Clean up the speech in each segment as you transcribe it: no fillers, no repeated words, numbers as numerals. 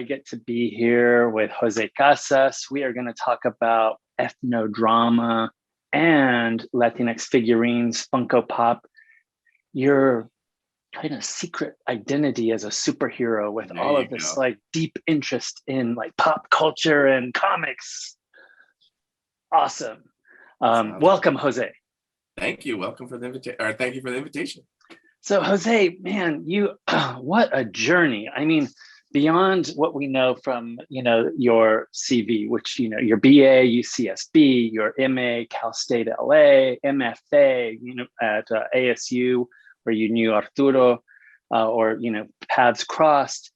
get to be here with José Casas. We are going to talk about ethnodrama and Latinx figurines, Funko Pop, your kind of secret identity as a superhero with all of this like deep interest in like pop culture and comics. Awesome. Welcome, Jose. Thank you. Welcome for the invitation, or thank you for the invitation. So Jose, man, you what a journey. I mean, beyond what we know from, your CV, which, your BA, UCSB, your MA, Cal State LA, MFA, at ASU, where you knew Arturo, or, paths crossed.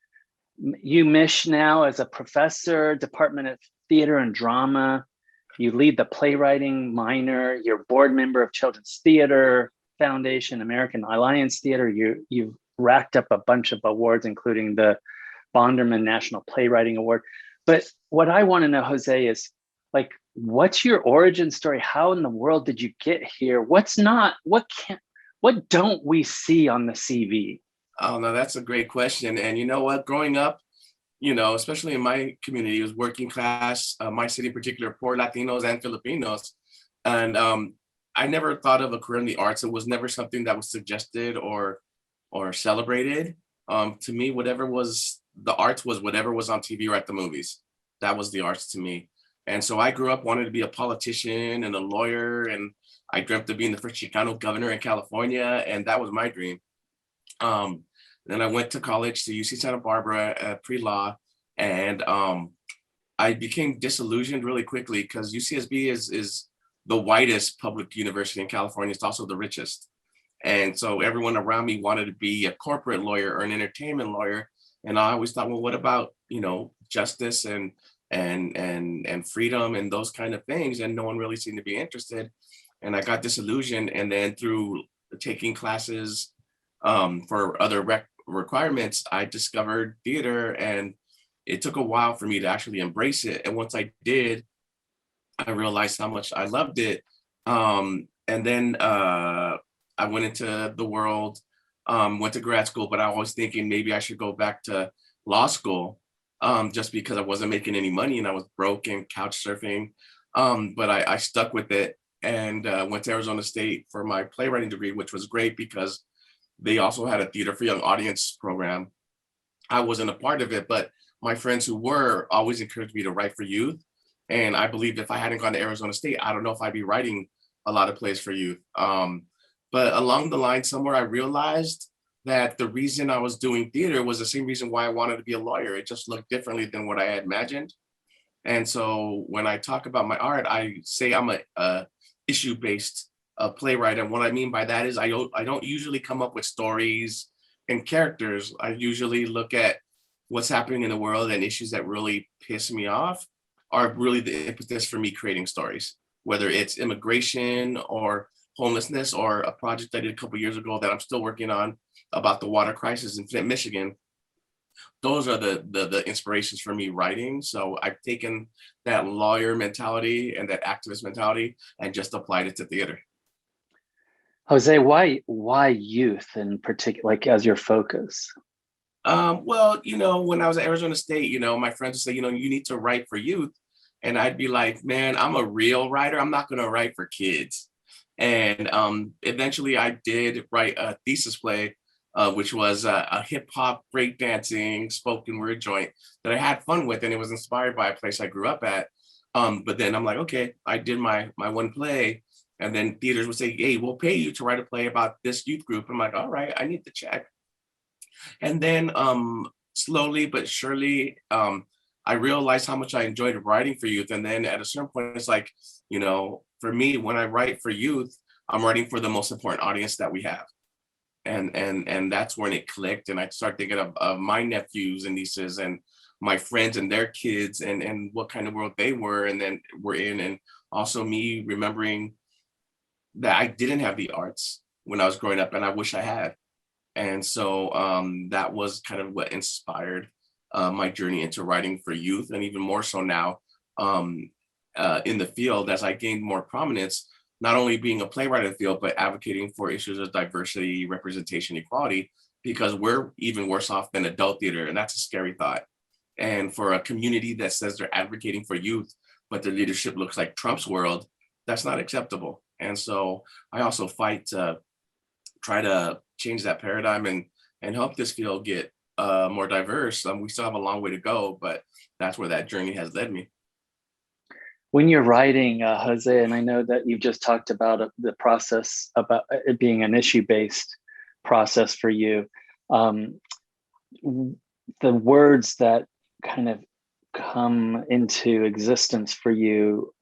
You mish now as a professor, Department of Theater and Drama. You lead the playwriting minor. You're board member of Children's Theater Foundation, American Alliance Theater. You've racked up a bunch of awards, including the Bonderman National Playwriting Award. But what I want to know, Jose, is like, what's your origin story? How in the world did you get here? What don't we see on the CV? Oh, no, that's a great question. And you know what, growing up, especially in my community, it was working class, my city in particular, poor Latinos and Filipinos. And I never thought of a career in the arts. It was never something that was suggested or celebrated. To me, whatever was the arts was whatever was on TV or at the movies. That was the arts to me. And so I grew up wanting to be a politician and a lawyer, and I dreamt of being the first Chicano governor in California, and that was my dream. Then I went to college to UC Santa Barbara, pre-law, and I became disillusioned really quickly because UCSB is the whitest public university in California. It's also the richest. And so everyone around me wanted to be a corporate lawyer or an entertainment lawyer. And I always thought, well, what about, justice and freedom and those kind of things? And no one really seemed to be interested. And I got disillusioned. And then through taking classes for other requirements, I discovered theater, and it took a while for me to actually embrace it. And once I did, I realized how much I loved it. And then I went into the world, went to grad school, but I was thinking maybe I should go back to law school just because I wasn't making any money and I was broke and couch surfing. But I stuck with it and went to Arizona State for my playwriting degree, which was great because they also had a theater for young audience program. I wasn't a part of it, but my friends who were always encouraged me to write for youth. And I believed if I hadn't gone to Arizona State, I don't know if I'd be writing a lot of plays for youth. But along the line somewhere, I realized that the reason I was doing theater was the same reason why I wanted to be a lawyer. It just looked differently than what I had imagined. And so when I talk about my art, I say I'm a issue-based playwright. And what I mean by that is I don't usually come up with stories and characters. I usually look at what's happening in the world and issues that really piss me off are really the impetus for me creating stories, whether it's immigration or homelessness or a project I did a couple of years ago that I'm still working on about the water crisis in Flint, Michigan. Those are the inspirations for me writing. So I've taken that lawyer mentality and that activist mentality and just applied it to theater. Jose, why youth in particular, like as your focus? Well, when I was at Arizona State, my friends would say, you need to write for youth. And I'd be like, man, I'm a real writer. I'm not going to write for kids. And eventually I did write a thesis play, which was a hip hop breakdancing spoken word joint that I had fun with. And it was inspired by a place I grew up at. But then I'm like, okay, I did my one play. And then theaters would say, hey, we'll pay you to write a play about this youth group. I'm like, all right, I need to check. And then slowly but surely, I realized how much I enjoyed writing for youth. And then at a certain point, it's like, for me, when I write for youth, I'm writing for the most important audience that we have. And that's when it clicked. And I started thinking of my nephews and nieces and my friends and their kids and what kind of world they were and then were in. And also me remembering that I didn't have the arts when I was growing up and I wish I had. And so that was kind of what inspired my journey into writing for youth, and even more so now in the field as I gained more prominence, not only being a playwright in the field, but advocating for issues of diversity, representation, equality, because we're even worse off than adult theater. And that's a scary thought. And for a community that says they're advocating for youth, but the leadership looks like Trump's world, that's not acceptable. And so I also fight to try to change that paradigm and help this field get more diverse. We still have a long way to go, but that's where that journey has led me. When you're writing, Jose, and I know that you've just talked about the process about it being an issue-based process for you, the words that kind of come into existence for you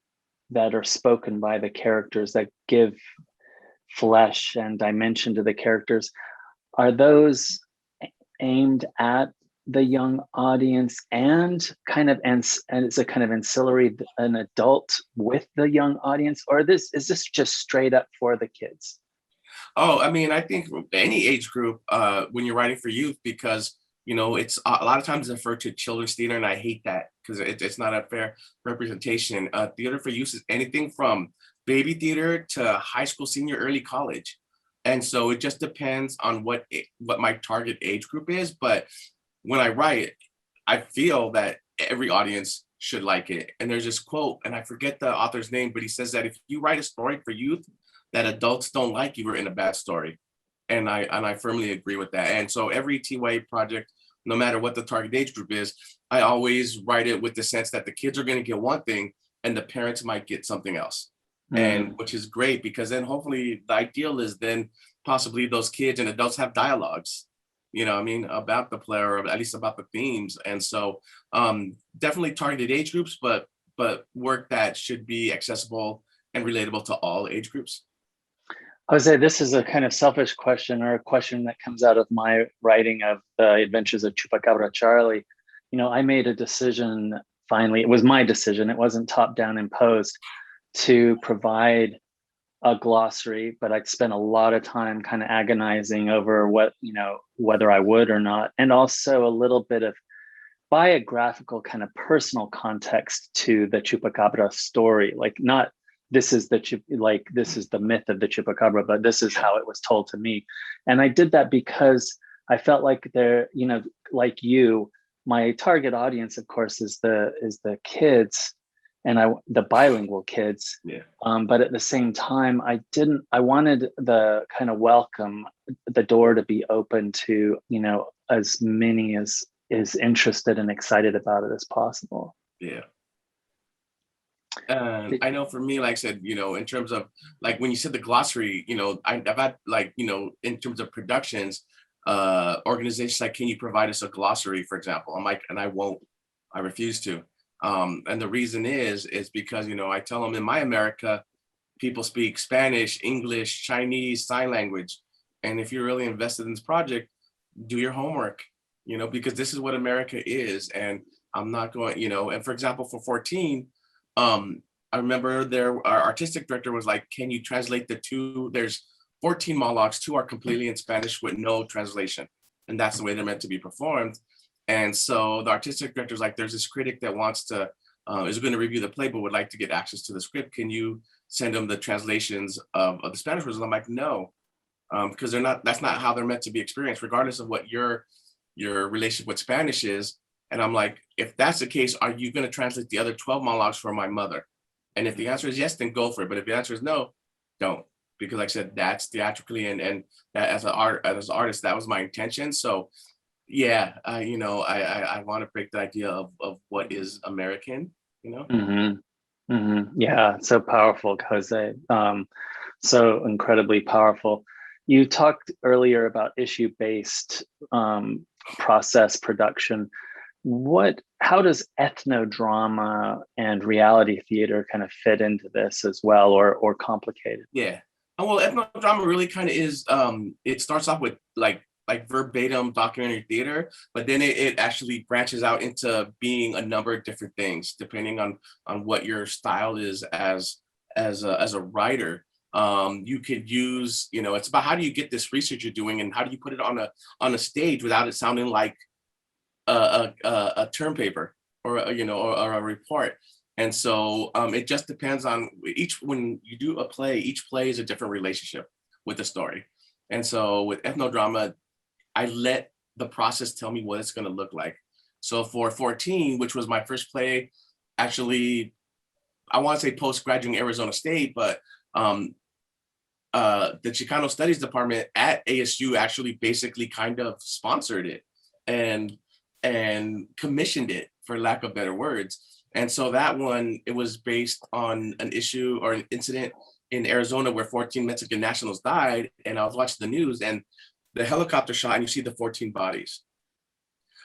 that are spoken by the characters that give flesh and dimension to the characters, are those aimed at the young audience and it's a kind of ancillary, an adult with the young audience, or is this just straight up for the kids? Oh, I mean, I think any age group, when you're writing for youth, because it's a lot of times referred to children's theater, and I hate that because it's not a fair representation. Theater for youth is anything from baby theater to high school, senior, early college, and so it just depends on what my target age group is. But when I write, I feel that every audience should like it. And there's this quote, and I forget the author's name, but he says that if you write a story for youth that adults don't like, you were in a bad story. And I firmly agree with that. And so every TYA project, no matter what the target age group is, I always write it with the sense that the kids are going to get one thing and the parents might get something else. And which is great, because then hopefully the ideal is then possibly those kids and adults have dialogues, about the play, or at least about the themes. And so definitely targeted age groups, but work that should be accessible and relatable to all age groups. Jose, this is a kind of selfish question, or a question that comes out of my writing of The Adventures of Chupacabra Charlie. I made a decision, finally, it was my decision, it wasn't top-down imposed, to provide a glossary, but I'd spent a lot of time kind of agonizing over whether I would or not, and also a little bit of biographical kind of personal context to the Chupacabra story, like not this is the myth of the Chupacabra, but this is how it was told to me. And I did that because I felt like like you, my target audience, of course, is the kids, and the bilingual kids. Yeah. But at the same time, I wanted the kind of the door to be open to, as many as is interested and excited about it as possible. Yeah. I know for me, like I said, in terms of like when you said the glossary, I've had in terms of productions, organizations like, can you provide us a glossary, for example? I'm like, and I refuse to. And the reason is because, I tell them in my America, people speak Spanish, English, Chinese, sign language. And if you're really invested in this project, do your homework, because this is what America is. And I'm not going, and for example, for 14, I remember our artistic director was like, can you translate there's 14 monologues, 2 are completely in Spanish with no translation. And that's the way they're meant to be performed. And so the artistic director is like, there's this critic that wants to, is going to review the play, but would like to get access to the script. Can you send them the translations of the Spanish version? I'm like, no, because that's not how they're meant to be experienced, regardless of what your relationship with Spanish is. And I'm like, if that's the case, are you going to translate the other 12 monologues for my mother? And if the answer is yes, then go for it. But if the answer is no, don't. Because like I said, that's theatrically and that as an artist, that was my intention. So yeah, I want to break the idea of what is American, Mm-hmm. Mm-hmm. Yeah, so powerful, Jose. So incredibly powerful. You talked earlier about issue-based process production. How does ethnodrama and reality theater kind of fit into this as well, or complicated? Yeah. Well, ethnodrama really kind of is, it starts off with like verbatim documentary theater, but then it actually branches out into being a number of different things, depending on what your style is as a writer. You could use, it's about how do you get this research you're doing and how do you put it on a stage without it sounding like a term paper or a report. And so it just depends on when you do a play, each play is a different relationship with the story. And so with ethnodrama, I let the process tell me what it's going to look like. So for 14, which was my first play, actually, I want to say post-graduating Arizona State, but the Chicano Studies Department at ASU actually basically kind of sponsored it and commissioned it, for lack of better words. And so that one, it was based on an issue or an incident in Arizona where 14 Mexican nationals died. And I was watching the news and the helicopter shot and you see the 14 bodies.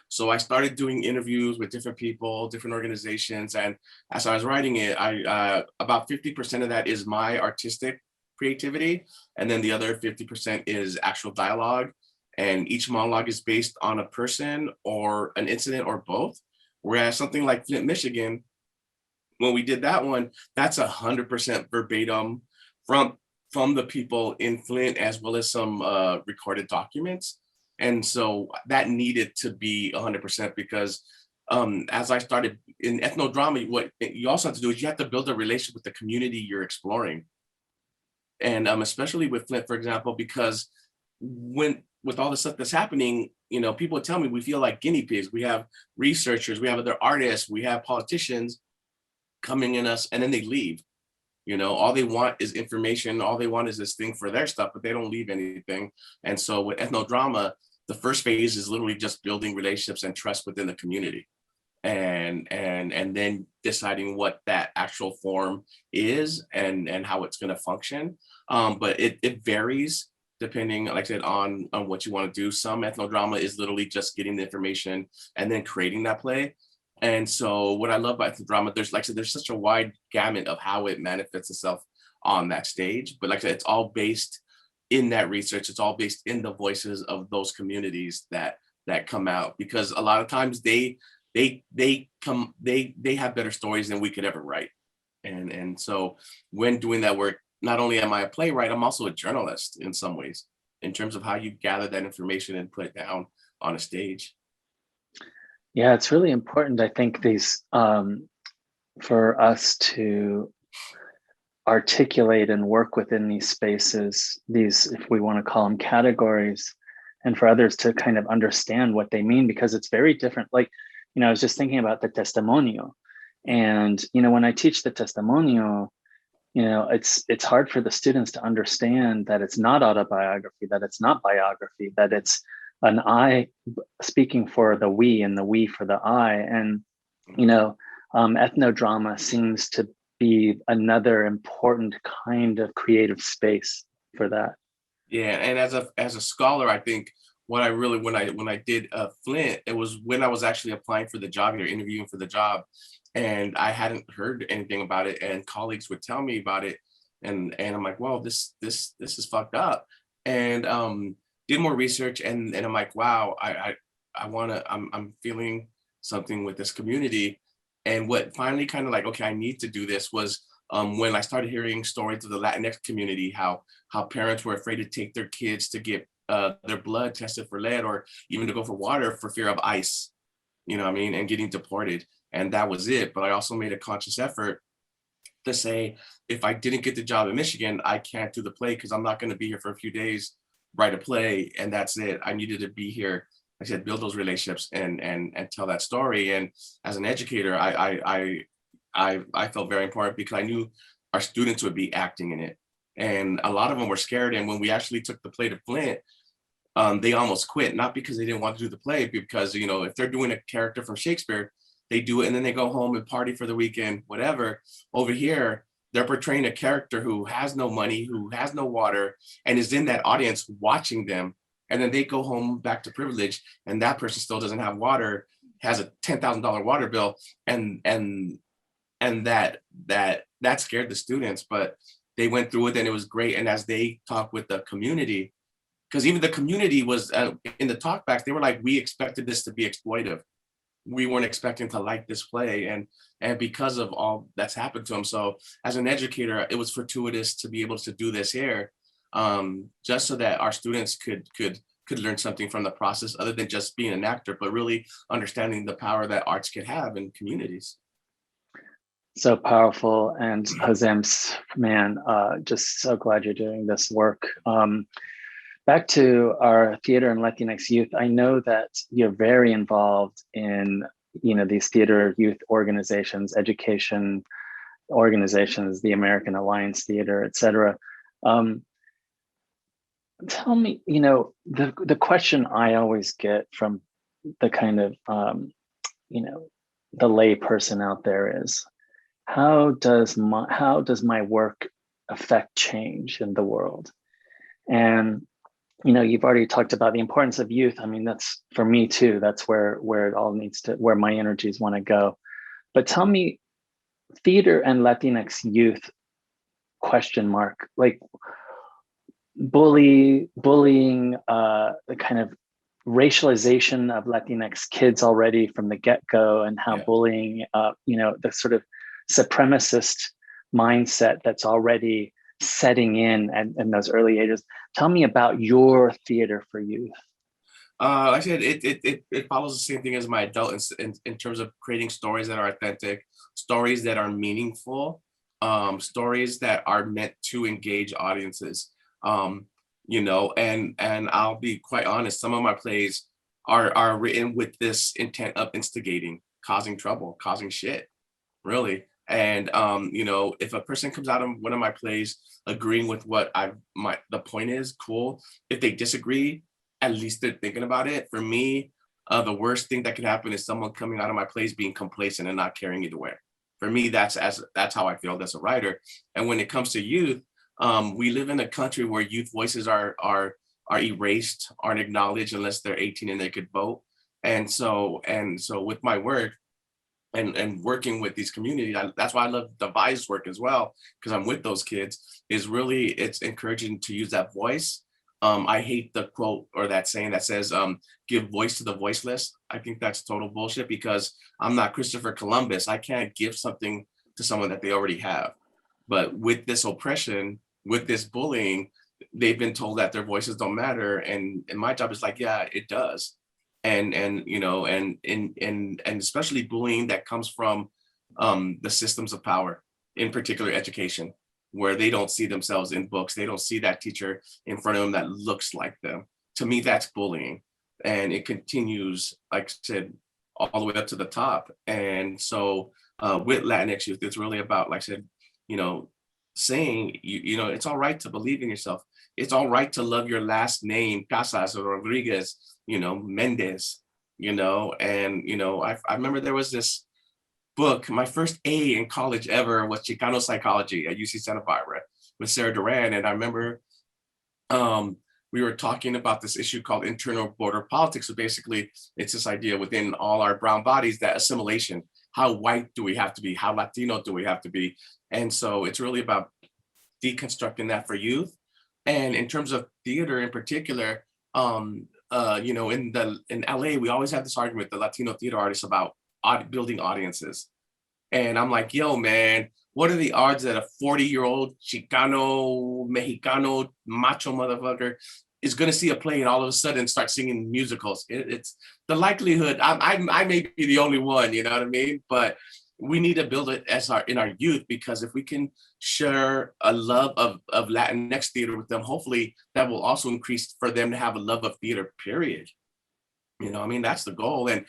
So I started doing interviews with different people, different organizations. And as I was writing it, I about 50% of that is my artistic creativity. And then the other 50% is actual dialogue. And each monologue is based on a person or an incident or both. Whereas something like Flint, Michigan, when we did that one, that's 100% verbatim from the people in Flint, as well as some recorded documents. And so that needed to be 100% because as I started in ethnodrama, what you also have to do is you have to build a relationship with the community you're exploring. And especially with Flint, for example, because with all the stuff that's happening, you know, people tell me we feel like guinea pigs. We have researchers, we have other artists, we have politicians coming in us, and then they leave. You know, all they want is information. All they want is this thing for their stuff, but they don't leave anything. And so with ethnodrama, the first phase is literally just building relationships and trust within the community, and then deciding what that actual form is and how it's going to function. But it varies depending, like I said, on what you want to do. Some ethnodrama is literally just getting the information and then creating that play. And so what I love about ethnodrama, there's, like I said, there's such a wide gamut of how it manifests itself on that stage. But like I said, it's all based in that research. It's all based in the voices of those communities that come out, because a lot of times they have better stories than we could ever write. And so when doing that work, not only am I a playwright, I'm also a journalist in some ways, in terms of how you gather that information and put it down on a stage. Yeah, it's really important, I think, these for us to articulate and work within these spaces, these, if we want to call them categories, and for others to kind of understand what they mean, because it's very different. Like, you know, I was just thinking about the testimonio, and, you know, when I teach the testimonio, you know, it's hard for the students to understand that it's not autobiography, that it's not biography, that it's an I speaking for the we and the we for the I. And, you know, ethnodrama seems to be another important kind of creative space for that. Yeah, and as a scholar, I think what I really, when I did Flint, it was when I was actually applying for the job here, interviewing for the job, and I hadn't heard anything about it, and colleagues would tell me about it, and I'm like, well, this is fucked up, and did more research, and I'm like, wow, I wanna, I'm feeling something with this community, and what finally kind of like, okay, I need to do this was when I started hearing stories of the Latinx community, how parents were afraid to take their kids to get their blood tested for lead, or even to go for water for fear of ICE, you know what I mean, and getting deported. And that was it. But I also made a conscious effort to say, if I didn't get the job in Michigan, I can't do the play because I'm not going to be here for a few days, write a play, and that's it. I needed to be here. I said, build those relationships and tell that story. And as an educator, I felt very important because I knew our students would be acting in it. And a lot of them were scared. And when we actually took the play to Flint, they almost quit, not because they didn't want to do the play, because, you know, if they're doing a character from Shakespeare, they do it and then they go home and party for the weekend, whatever. Over here, they're portraying a character who has no money, who has no water, and is in that audience watching them. And then they go home back to privilege, and that person still doesn't have water, has a $10,000 water bill, and that scared the students, but they went through it and it was great. And as they talked with the community, because even the community was in the talkbacks, they were like, we expected this to be exploitive. We weren't expecting to like this play, and because of all that's happened to them. So as an educator, it was fortuitous to be able to do this here, just so that our students could learn something from the process, other than just being an actor, but really understanding the power that arts could have in communities. So powerful. And Jose, man, just so glad you're doing this work. back to our theater and Latinx youth, I know that you're very involved in, these theater youth organizations, education organizations, the American Alliance Theater, et cetera. Tell me, the question I always get from the kind of, the lay person out there is, how does my work affect change in the world? And you've already talked about the importance of youth. I mean, that's for me too. That's where it all needs to, where my energies want to go. But tell me, theater and Latinx youth, ? Like bullying, the kind of racialization of Latinx kids already from the get-go, and how bullying, the sort of supremacist mindset that's already setting in those early ages. Tell me about your theater for youth. Like I said, it follows the same thing as my adult in terms of creating stories that are authentic, stories that are meaningful, stories that are meant to engage audiences. And I'll be quite honest, some of my plays are written with this intent of instigating, causing trouble, causing shit, really. And if a person comes out of one of my plays agreeing with what the point is, cool. If they disagree, at least they're thinking about it. For me, the worst thing that can happen is someone coming out of my plays being complacent and not caring either way. For me, that's how I feel as a writer. And when it comes to youth, we live in a country where youth voices are erased, aren't acknowledged unless they're 18 and they could vote. And so with my work and working with these communities, that's why I love the Vice work as well, because I'm with those kids, is really, it's encouraging to use that voice. I hate the quote or that saying that says, give voice to the voiceless. I think that's total bullshit, because I'm not Christopher Columbus. I can't give something to someone that they already have. But with this oppression, with this bullying, they've been told that their voices don't matter. And my job is like, yeah, it does. And especially bullying that comes from the systems of power, in particular education, where they don't see themselves in books. They don't see that teacher in front of them that looks like them. To me, that's bullying. And it continues, like I said, all the way up to the top. And so with Latinx youth, it's really about, like I said, saying, it's all right to believe in yourself. It's all right to love your last name, Casas or Rodriguez, Mendez, I remember there was this book, my first A in college ever was Chicano Psychology at UC Santa Barbara with Sarah Duran. And I remember we were talking about this issue called internal border politics. So basically, it's this idea within all our brown bodies that assimilation, how white do we have to be? How Latino do we have to be? And so it's really about deconstructing that for youth. And in terms of theater in particular, in LA, we always have this argument, the Latino theater artists, about building audiences. And I'm like, yo, man, what are the odds that a 40-year-old Chicano, Mexicano, macho motherfucker is going to see a play and all of a sudden start singing musicals? It's the likelihood. I may be the only one, you know what I mean? But we need to build it in our youth, because if we can share a love of Latinx theater with them, hopefully that will also increase for them to have a love of theater, period. That's the goal. And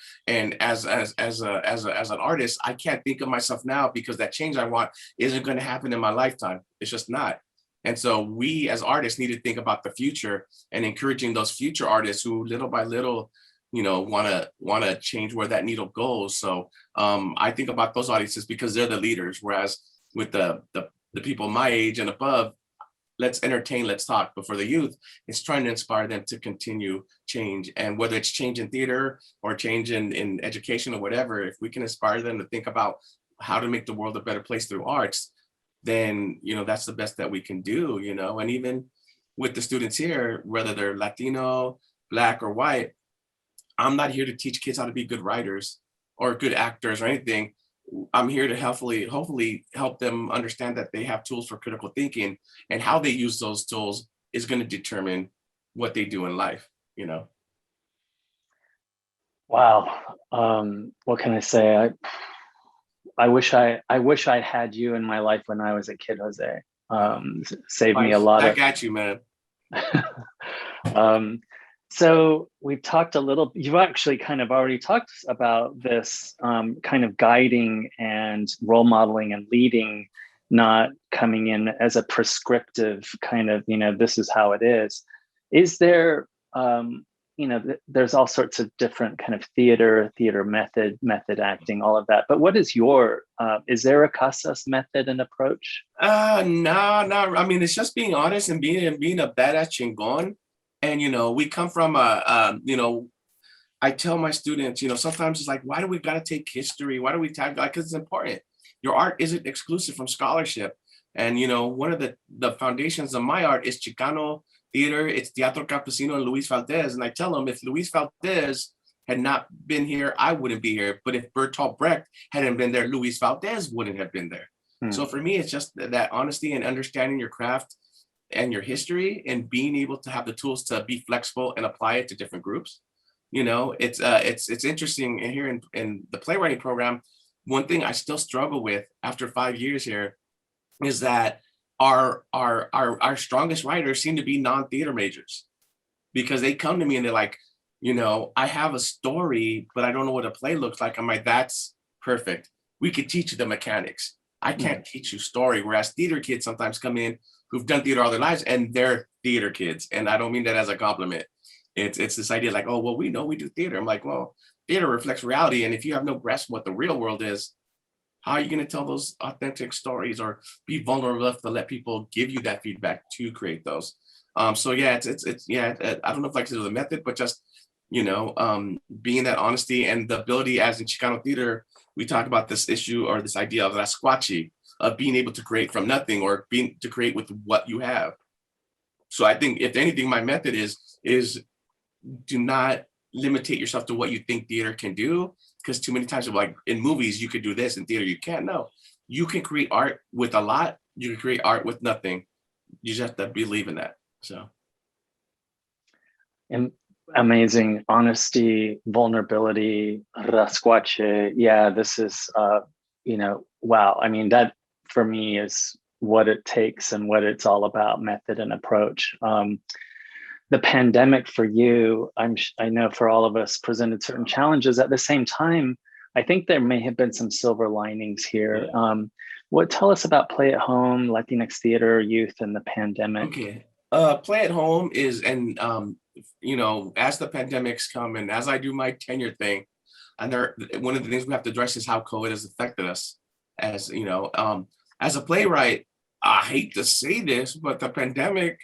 as an artist, I can't think of myself now, because that change I want isn't going to happen in my lifetime. It's just not. And so we as artists need to think about the future and encouraging those future artists who little by little, want to change where that needle goes. So I think about those audiences because they're the leaders. Whereas with the people my age and above, let's entertain, let's talk. But for the youth, it's trying to inspire them to continue change. And whether it's change in theater or change in education or whatever, if we can inspire them to think about how to make the world a better place through arts, then, that's the best that we can do, And even with the students here, whether they're Latino, Black, or white, I'm not here to teach kids how to be good writers or good actors or anything. I'm here to hopefully help them understand that they have tools for critical thinking, and how they use those tools is going to determine what they do in life, Wow. What can I say? I wish I had you in my life when I was a kid, Jose. Saved me a lot I of. got you, man. So we've talked a little, you've actually kind of already talked about this kind of guiding and role modeling and leading, not coming in as a prescriptive kind of, this is how it is. Is there, there's all sorts of different kind of theater method acting, all of that. But what is is there a Casas method and approach? No. I mean, it's just being honest and being a badass chingon. And, we come from I tell my students, sometimes it's like, why do we got to take history? Why do we tag? Because it's important. Your art isn't exclusive from scholarship. And, one of the foundations of my art is Chicano theater. It's Teatro Campesino and Luis Valdez. And I tell them, if Luis Valdez had not been here, I wouldn't be here. But if Bertolt Brecht hadn't been there, Luis Valdez wouldn't have been there. So for me, it's just that honesty and understanding your craft and your history and being able to have the tools to be flexible and apply it to different groups. It's interesting here in the playwriting program. One thing I still struggle with after 5 years here is that our strongest writers seem to be non-theater majors, because they come to me and they're like, I have a story, but I don't know what a play looks like. I'm like, that's perfect. We could teach you the mechanics. I can't teach you story. Whereas theater kids sometimes come in who've done theater all their lives and they're theater kids. And I don't mean that as a compliment. It's this idea like, oh, well, we know we do theater. I'm like, well, theater reflects reality. And if you have no grasp of what the real world is, how are you going to tell those authentic stories or be vulnerable enough to let people give you that feedback to create those? So yeah, I don't know if like this is a method, but just, being that honesty and the ability, as in Chicano theater, we talk about this issue or this idea of rasquachi, of being able to create from nothing or being to create with what you have. So I think if anything, my method is do not limitate yourself to what you think theater can do, because too many times, like in movies, you could do this, in theater you can't. No, you can create art with a lot. You can create art with nothing. You just have to believe in that. So, and amazing honesty, vulnerability, rasquache. Yeah, this is wow. I mean, that for me is what it takes and what it's all about, method and approach. The pandemic for you, I know for all of us, presented certain challenges. At the same time, I think there may have been some silver linings here. Tell us about Play at Home, Latinx theater, youth, and the pandemic. Okay. Play at Home is, and as the pandemics come and as I do my tenure thing, and one of the things we have to address is how COVID has affected us. As as a playwright, I hate to say this, but the pandemic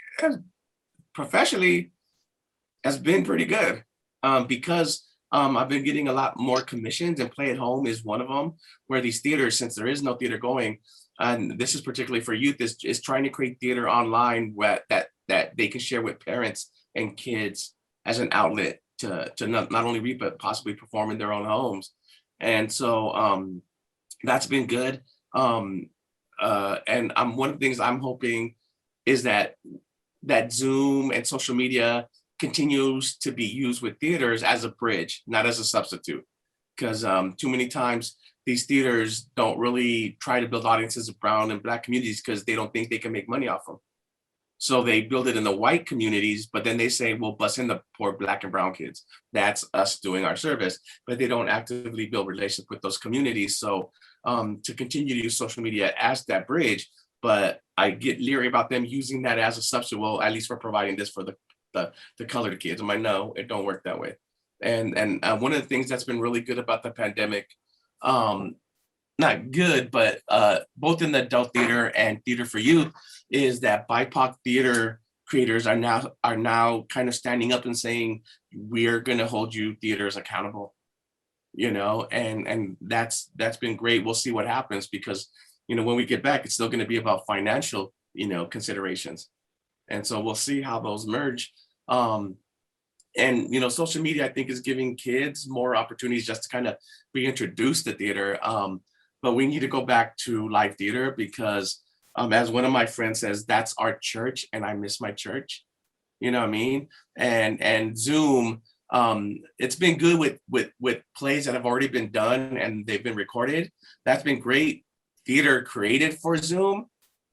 professionally has been pretty good, because I've been getting a lot more commissions, and Play at Home is one of them, where these theaters, since there is no theater going, and this is particularly for youth, is trying to create theater online that they can share with parents and kids as an outlet to not only read but possibly perform in their own homes. And so that's been good. And one of the things I'm hoping is that Zoom and social media continues to be used with theaters as a bridge, not as a substitute. Because too many times these theaters don't really try to build audiences of brown and Black communities because they don't think they can make money off them. So they build it in the white communities, but then they say, well, bus in the poor Black and brown kids. That's us doing our service, but they don't actively build relationships with those communities. So to continue to use social media as that bridge, but I get leery about them using that as a substitute. Well, at least we're providing this for the colored kids. I'm like, no, it don't work that way. And one of the things that's been really good about the pandemic, not good, but both in the adult theater and theater for youth, is that BIPOC theater creators are now kind of standing up and saying, we're going to hold you theaters accountable, and that's been great. We'll see what happens, because when we get back, it's still going to be about financial considerations, and so we'll see how those merge. And social media, I think, is giving kids more opportunities just to kind of reintroduce the theater. But we need to go back to live theater, because as one of my friends says, that's our church, and I miss my church. You know what I mean? And Zoom, it's been good with plays that have already been done and they've been recorded. That's been great theater created for Zoom.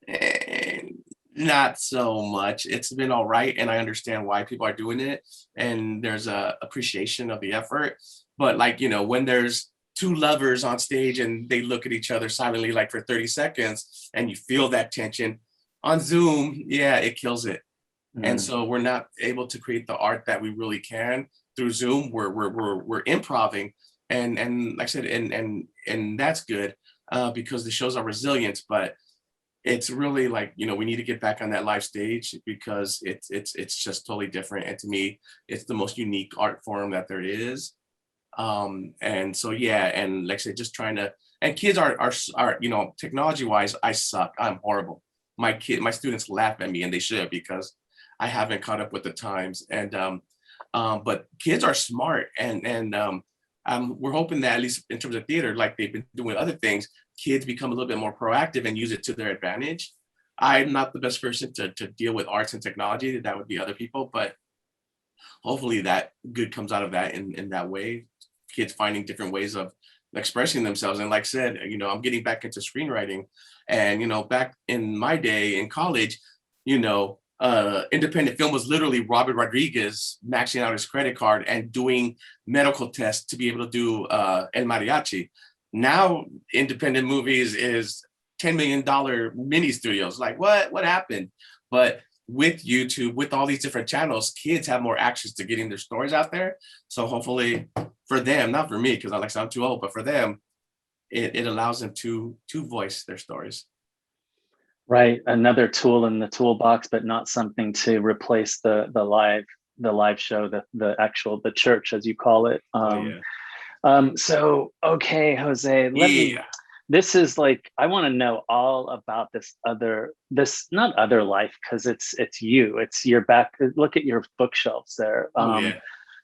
And Not so much. It's been all right, and I understand why people are doing it, and there's a appreciation of the effort. But like, when there's two lovers on stage and they look at each other silently like for 30 seconds and you feel that tension on Zoom, yeah, it kills it. And so we're not able to create the art that we really can through Zoom. We're improving, and like I said, and that's good because the shows are resilient. But it's really like, we need to get back on that live stage because it's just totally different. And to me, it's the most unique art form that there is. And so yeah, and like I said, just trying to, and kids are technology wise, I suck. I'm horrible. My students laugh at me, and they should, because I haven't caught up with the times. And but kids are smart, and we're hoping that at least in terms of theater, like they've been doing other things, kids become a little bit more proactive and use it to their advantage. I'm not the best person to deal with arts and technology. That would be other people, but hopefully that good comes out of that in that way. Kids finding different ways of expressing themselves. And like I said, I'm getting back into screenwriting, and back in my day in college, independent film was literally Robert Rodriguez maxing out his credit card and doing medical tests to be able to do El Mariachi. Now independent movies is $10 million mini studios. Like what happened? But with YouTube, with all these different channels, kids have more access to getting their stories out there. So hopefully for them, not for me, because I'm too old, but for them, it allows them to voice their stories. Right, another tool in the toolbox, but not something to replace the live show, the church, as you call it. So okay, Jose, this is like, I want to know all about this not other life, because it's you, it's your back. Look at your bookshelves there.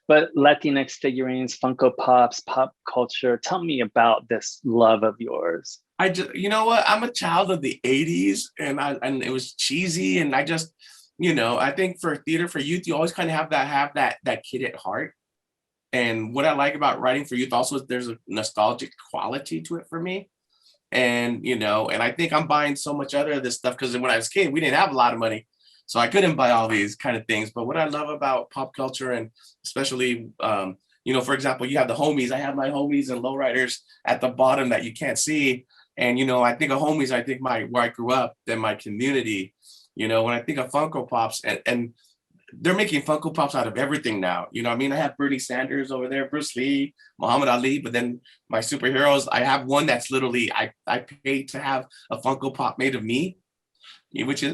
But Latinx figurines, Funko Pops, pop culture. Tell me about this love of yours. I just, what? I'm a child of the 80s, and it was cheesy. And I just, I think for theater for youth, you always kind of have that kid at heart. And what I like about writing for youth also is there's a nostalgic quality to it for me. And, and I think I'm buying so much other of this stuff because when I was a kid, we didn't have a lot of money. So I couldn't buy all these kind of things. But what I love about pop culture, and especially, for example, you have the homies. I have my homies and lowriders at the bottom that you can't see. And, I think of homies, I think where I grew up, then my community. When I think of Funko Pops, and they're making Funko Pops out of everything now. I have Bernie Sanders over there, Bruce Lee, Muhammad Ali, but then my superheroes, I have one that's literally, I paid to have a Funko Pop made of me, which is,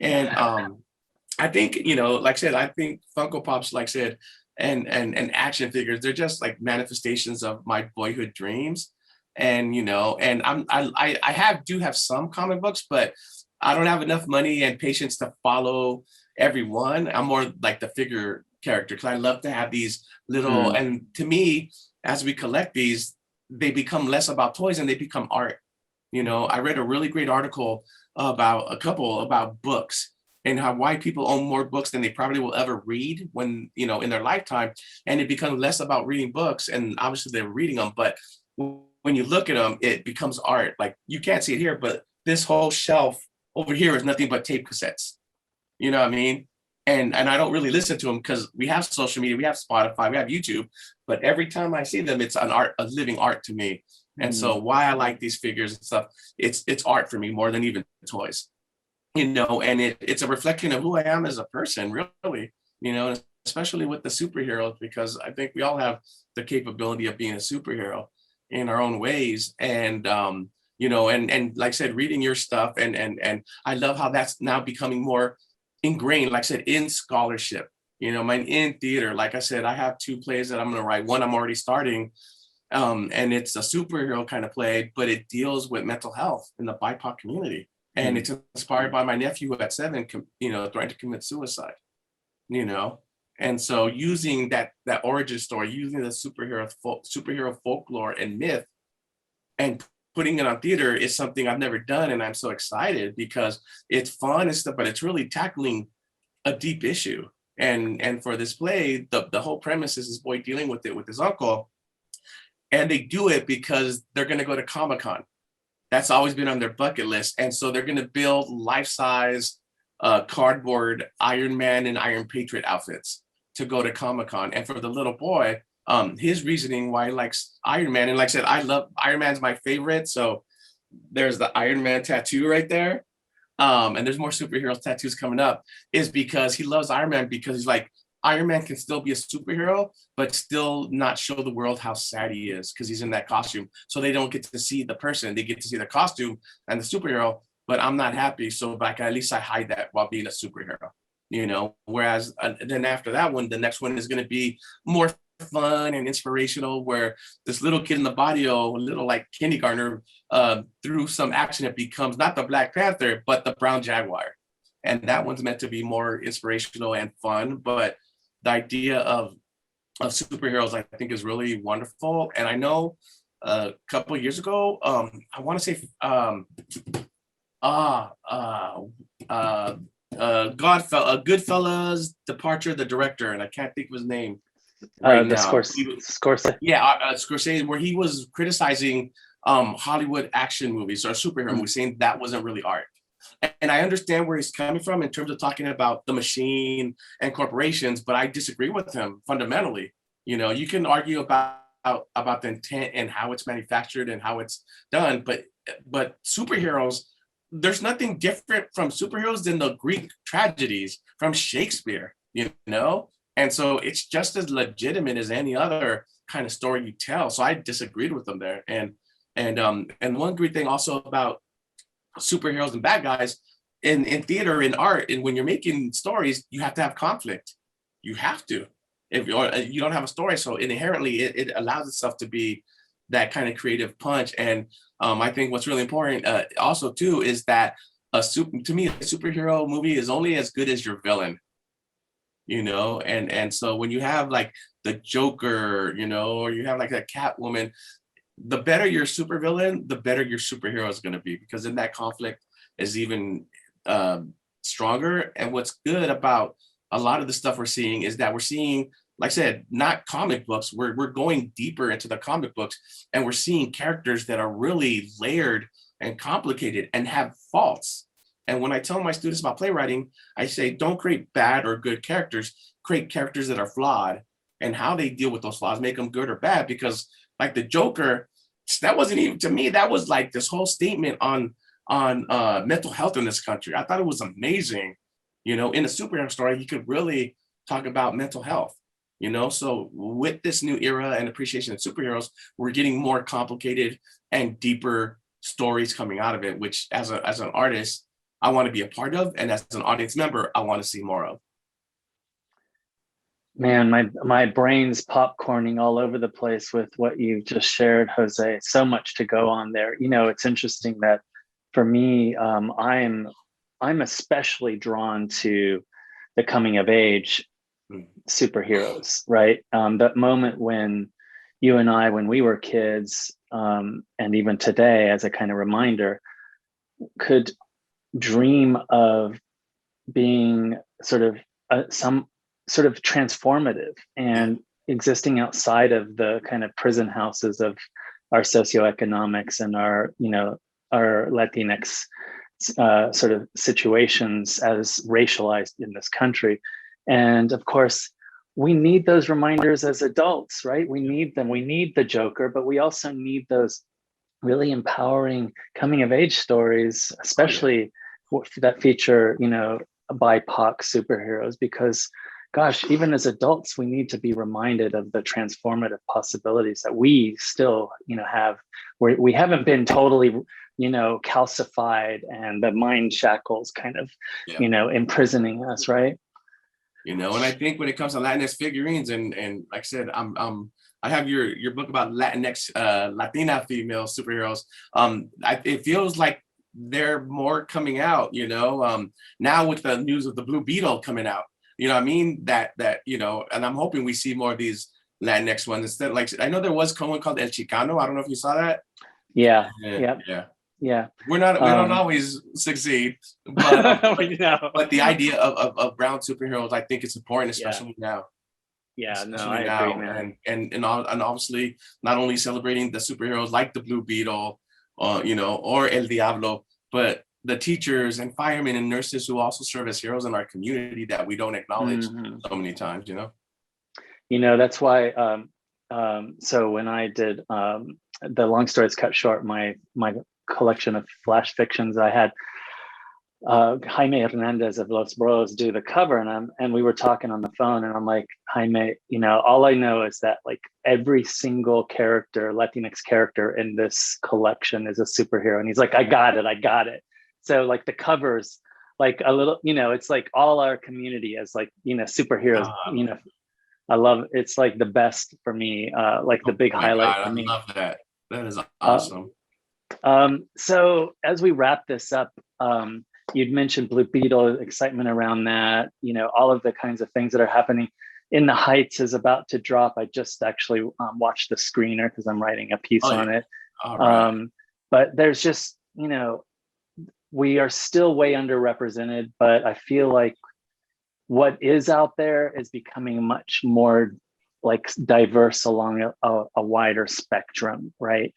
And I think, like I said, I think Funko Pops, like I said, and action figures, they're just like manifestations of my boyhood dreams. And, and I do have some comic books, but I don't have enough money and patience to follow everyone. I'm more like the figure character, because I love to have these little, and to me, as we collect these, they become less about toys and they become art. I read a really great article about books and how why people own more books than they probably will ever read when, in their lifetime. And it becomes less about reading books, and obviously they're reading them, but when you look at them, it becomes art. Like, you can't see it here, but this whole shelf over here is nothing but tape cassettes. You know what I mean? And I don't really listen to them because we have social media, we have Spotify, we have YouTube, but every time I see them, it's a living art to me. And so why I like these figures and stuff, it's art for me more than even toys, and it's a reflection of who I am as a person, really, especially with the superheroes, because I think we all have the capability of being a superhero in our own ways. And, and like I said, reading your stuff, and I love how that's now becoming more ingrained, like I said, in scholarship, in theater. Like I said, I have 2 plays that I'm going to write. One I'm already starting, and it's a superhero kind of play, but it deals with mental health in the BIPOC community. And it's inspired by my nephew who at 7, threatened to commit suicide, And so using that origin story, using the superhero folklore and myth, and putting it on theater is something I've never done. And I'm so excited because it's fun and stuff, but it's really tackling a deep issue. And for this play, the whole premise is this boy dealing with it with his uncle. And they do it because they're going to go to Comic-Con. that's always been on their bucket list. And so they're going to build life-size cardboard Iron Man and Iron Patriot outfits to go to Comic-Con. And for the little boy, his reasoning why he likes Iron Man, and like I said, I love Iron Man's my favorite. So there's the Iron Man tattoo right there. And there's more superhero tattoos coming up, is because he loves Iron Man, because he's like, Iron Man can still be a superhero, but still not show the world how sad he is because he's in that costume. So they don't get to see the person, they get to see the costume and the superhero, but I'm not happy. So like, at least I hide that while being a superhero, you know? Whereas then after that one, the next one is going to be more fun and inspirational, where this little kid in the barrio, a little like kindergartner, through some action, it becomes not the Black Panther, but the Brown Jaguar. And that one's meant to be more inspirational and fun. But the idea of superheroes, I think, is really wonderful. And I know a couple of years ago, I want to say Goodfellas departure, the director, and I can't think of his name right now. Scorsese. Yeah, Scorsese, where he was criticizing Hollywood action movies or superhero movies, saying that wasn't really art. And I understand where he's coming from in terms of talking about the machine and corporations, but I disagree with him fundamentally. You know, you can argue about the intent and how it's manufactured and how it's done, but superheroes, there's nothing different from superheroes than the Greek tragedies from Shakespeare, you know? And so it's just as legitimate as any other kind of story you tell. So I disagreed with them there. And one great thing also about superheroes and bad guys in theater, in art, and when you're making stories, you have to have conflict. You have to. If you don't have a story, so inherently it allows itself to be that kind of creative punch. And I think what's really important also too is that to me, a superhero movie is only as good as your villain. You know, and so when you have like the Joker, you know, or you have like a Catwoman, the better your supervillain, the better your superhero is going to be, because then that conflict is even stronger. And what's good about a lot of the stuff we're seeing is that we're seeing, like I said, not comic books. We're going deeper into the comic books, and we're seeing characters that are really layered and complicated and have faults. And when I tell my students about playwriting, I say, don't create bad or good characters, create characters that are flawed, and how they deal with those flaws, make them good or bad. Because like the Joker, that wasn't even, to me, that was like this whole statement on mental health in this country. I thought it was amazing. You know, in a superhero story, he could really talk about mental health, you know? So with this new era and appreciation of superheroes, we're getting more complicated and deeper stories coming out of it, which as an artist, I want to be a part of, and as an audience member, I want to see more of. Man, my brain's popcorning all over the place with what you've just shared, Jose. So much to go on there. You know, it's interesting that for me, I'm especially drawn to the coming of age superheroes, right? That moment when you and I, when we were kids, and even today, as a kind of reminder, could dream of being sort of some sort of transformative and existing outside of the kind of prison houses of our socioeconomics and our, you know, our Latinx sort of situations as racialized in this country. And of course, we need those reminders as adults, right? We need them. We need the Joker, but we also need those really empowering coming of age stories, especially that feature, you know, BIPOC superheroes, because gosh, even as adults, we need to be reminded of the transformative possibilities that we still, you know, have, where we haven't been totally, you know, calcified and the mind shackles kind of, you know, imprisoning us, right? You know, and I think when it comes to Latinx figurines, and like I said, I have your book about Latinx, Latina female superheroes. It feels like they're more coming out, you know, now with the news of the Blue Beetle coming out, you know what I mean? That, you know, and I'm hoping we see more of these Latinx ones instead. Like, I know there was one called El Chicano. I don't know if you saw that. Yeah. We don't always succeed, but but the idea of brown superheroes, I think it's important, especially now. Yeah, no, I agree, man. And obviously not only celebrating the superheroes like the Blue Beetle, or El Diablo, but the teachers and firemen and nurses who also serve as heroes in our community that we don't acknowledge so many times, That's why, so when I did the long stories cut short, my collection of flash fictions, I had Jaime Hernandez of Los Bros do the cover, and we were talking on the phone, and I'm like, Jaime, all I know is that like every single character, Latinx character in this collection is a superhero. And he's like, I got it. So like the covers, like a little, it's like all our community as like, superheroes, I love, it's like the best for me, like the big highlight for me. I love that. That is awesome. So as we wrap this up, you'd mentioned Blue Beetle, excitement around that, all of the kinds of things that are happening. In the Heights is about to drop. I just actually watched the screener because I'm writing a piece on it. Right. But there's just, we are still way underrepresented, but I feel like what is out there is becoming much more like diverse along a wider spectrum, right?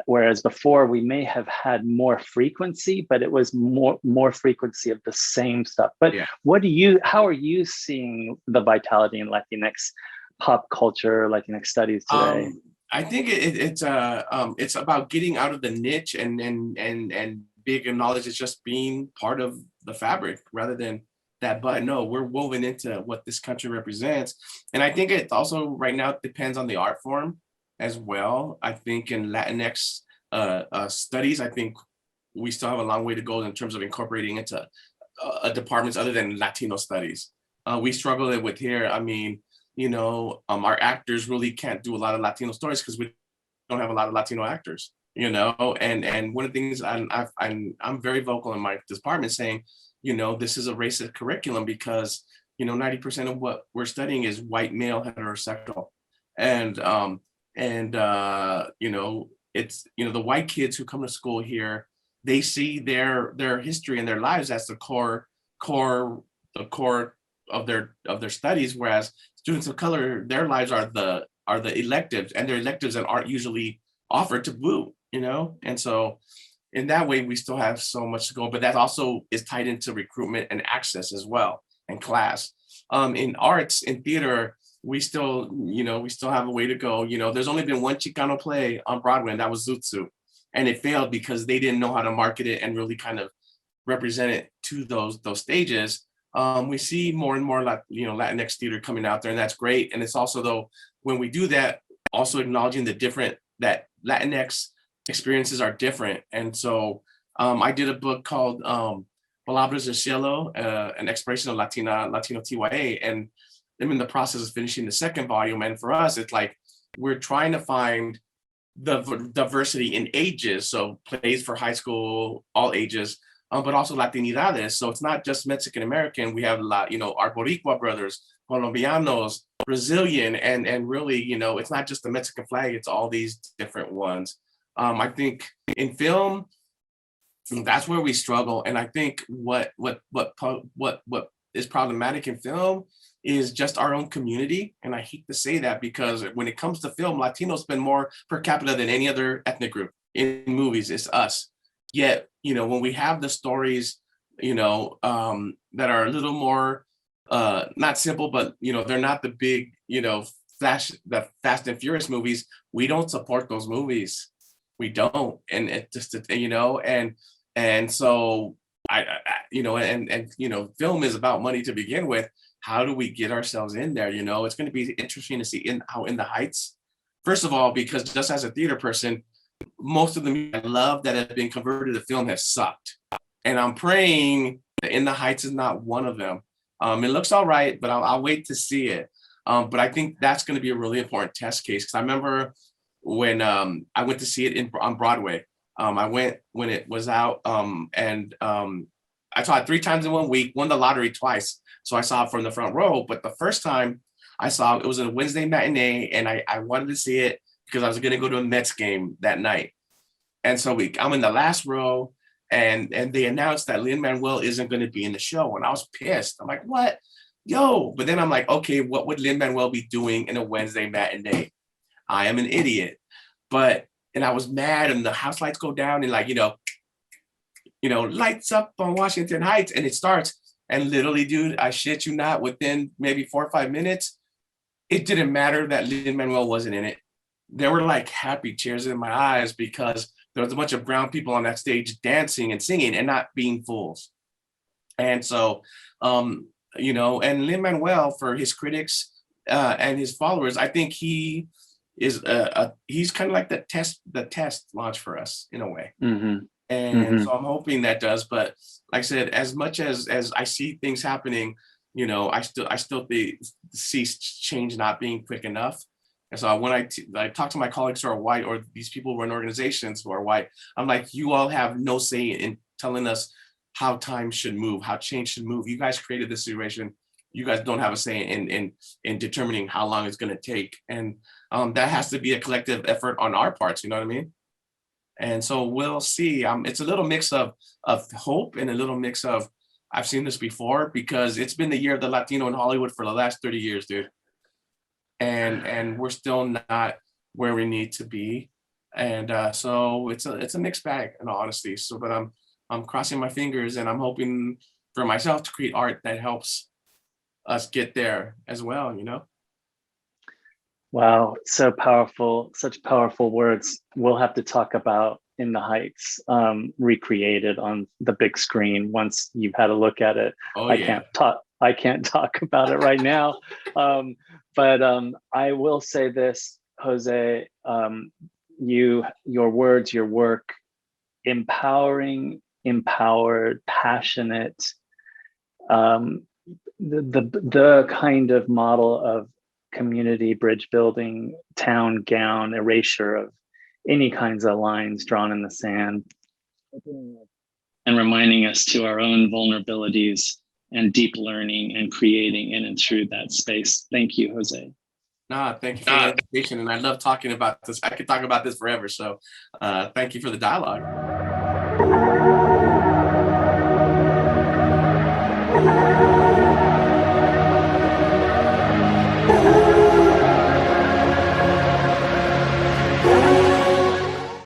Whereas before we may have had more frequency, but it was more frequency of the same stuff. But how are you seeing the vitality in Latinx pop culture, Latinx studies today? I think it's about getting out of the niche and being acknowledged as just being part of the fabric rather than that. But no, we're woven into what this country represents. And I think it also right now depends on the art form as well. I think in Latinx studies, I think we still have a long way to go in terms of incorporating into departments other than Latino studies. We struggle with here. I mean, our actors really can't do a lot of Latino stories because we don't have a lot of Latino actors. And one of the things I'm very vocal in my department saying, this is a racist curriculum because 90% of what we're studying is white male heterosexual, and it's the white kids who come to school here, they see their history and their lives as the core of their studies, whereas students of color, their lives are the electives, and they're electives that aren't usually offered to boot, and so in that way we still have so much to go, but that also is tied into recruitment and access as well, and class. In arts, in theater, we still have a way to go. There's only been one Chicano play on Broadway, and that was Zoot, and it failed because they didn't know how to market it and really kind of represent it to those stages. We see more and more Latinx theater coming out there, and that's great. And it's also, though, when we do that, also acknowledging that Latinx experiences are different. And so I did a book called Palabras del Cielo, an exploration of Latino TYA, and I'm in the process of finishing the second volume. And for us, it's like we're trying to find the diversity in ages, so plays for high school, all ages, but also Latinidades. So it's not just Mexican American. We have our Boricua brothers, Colombianos, Brazilian, and really, it's not just the Mexican flag. It's all these different ones. I think in film, that's where we struggle. And I think what is problematic in film is just our own community. And I hate to say that because when it comes to film, Latinos spend more per capita than any other ethnic group in movies. It's us. Yet, when we have the stories, that are a little more, not simple, but, they're not the big, the Fast and Furious movies. We don't support those movies. We don't. And it just, and so film is about money to begin with. How do we get ourselves in there? It's going to be interesting to see how In the Heights, first of all, because just as a theater person, most of the movies I love that have been converted to film have sucked. And I'm praying that In the Heights is not one of them. It looks all right, but I'll wait to see it. But I think that's going to be a really important test case. Because I remember when I went to see it on Broadway. I went when it was out, and I saw it 3 times in 1 week, won the lottery twice. So I saw it from the front row. But the first time I saw it was a Wednesday matinee, and I wanted to see it because I was going to go to a Mets game that night. And so I'm in the last row, and they announced that Lin-Manuel isn't going to be in the show. And I was pissed. I'm like, what? Yo. But then I'm like, okay, what would Lin-Manuel be doing in a Wednesday matinee? I am an idiot. But and I was mad, and the house lights go down, and like, lights up on Washington Heights, and it starts. And literally, dude, I shit you not, within maybe 4 or 5 minutes, it didn't matter that Lin-Manuel wasn't in it. There were like happy tears in my eyes because there was a bunch of brown people on that stage dancing and singing and not being fools. And so, and Lin-Manuel, for his critics and his followers, I think he is he's kind of like the test launch for us in a way. Mm-hmm. And so I'm hoping that does. But like I said, as much as I see things happening, I still see change not being quick enough. And so when I talk to my colleagues who are white, or these people who run organizations who are white, I'm like, you all have no say in telling us how time should move, how change should move. You guys created this situation. You guys don't have a say in determining how long it's going to take. And that has to be a collective effort on our parts. You know what I mean? And so we'll see. It's a little mix of hope and a little mix of, I've seen this before, because it's been the year of the Latino in Hollywood for the last 30 years, dude. And we're still not where we need to be. And so it's a mixed bag, in all honesty. So, but I'm crossing my fingers, and I'm hoping for myself to create art that helps us get there as well, Wow, so powerful, such powerful words. We'll have to talk about In the Heights, recreated on the big screen once you've had a look at it. Oh, I yeah. can't talk about it right now. But I will say this, Jose, your words, your work, empowering, empowered, passionate, the kind of model of community bridge building, town gown, erasure of any kinds of lines drawn in the sand, and reminding us to our own vulnerabilities and deep learning and creating in and through that space. Thank you, Jose. Thank you for the invitation, and I love talking about this. I could talk about this forever, so thank you for the dialogue.